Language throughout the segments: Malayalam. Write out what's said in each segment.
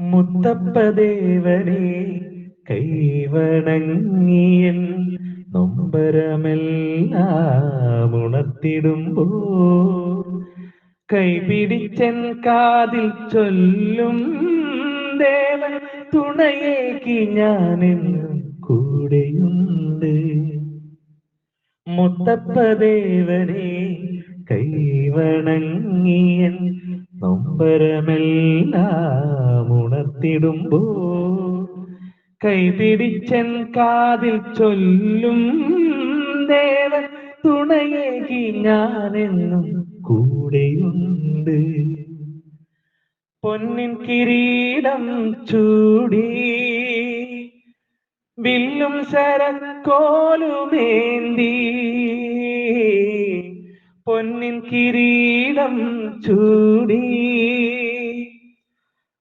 മുത്തപ്പദേവനെ കൈവണങ്ങിയൻ നൊമ്പരമെല്ലാം ഉണർത്തിടുമ്പോ കൈപിടിച്ചൻ കാതിൽ ചൊല്ലും ദേവൻ തുണയേകി ഞാനെന്നും കൂടെയുണ്ട്. മുത്തപ്പദേവനെ കൈവണങ്ങിയൻ നൊമ്പരമെല്ലാം ഉണർത്തിടുമ്പോ കൈപിടിച്ചൻ കാതിൽ ചൊല്ലും ദേവൻ തുണയേകി ഞാനെന്നും കൂടെയുണ്ട്. പൊന്നിൻ കിരീടം ചൂടി വില്ലും ശരക്കോലുമേന്തി, പൊന്നിൻ കിരീടം ചൂടി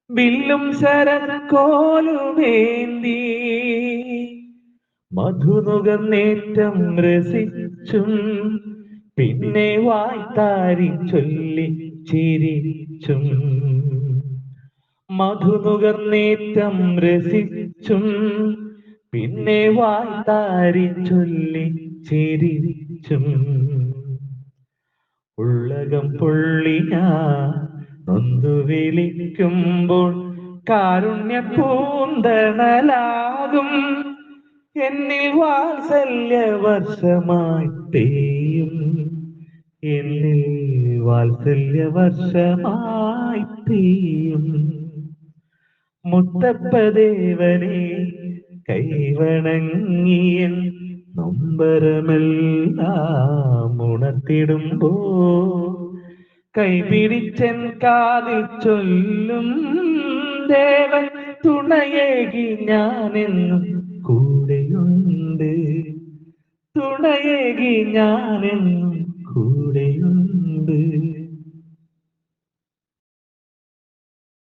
വില്ലും ശരക്കോലുമേന്തി മധുനുകർന്നേറ്റം രസിച്ചും പിന്നെ വായ്ത്താരി ചൊല്ലി ചിരിച്ചും, മധുനുകർന്നേറ്റം രസിച്ചും പിന്നെ വായ്ത്താരി ചൊല്ലി ചിരിച്ചും, ഉള്ളകം പൊള്ളി ഞാൻ നൊന്തു വിളിക്കുമ്പോൾ കാരുണ്യ പൂന്തണലാകും എന്നിൽ വാത്സല്യ വർഷമായി പെയ്യും, എന്നിൽ വാത്സല്യ വർഷമായി പെയ്യും. മുത്തപ്പദേവനെ കൈവണങ്ങിയൻ നൊമ്പരമെല്ലാം ഉണർത്തിടുമ്പോ കൈപിടിച്ചൻ കാതിൽ ചൊല്ലും ദേവൻ തുണയേകി ഞാനെന്നും കൂടെയുണ്ട്, തുണയേകി ഞാനെന്നും കൂടെയുണ്ട്.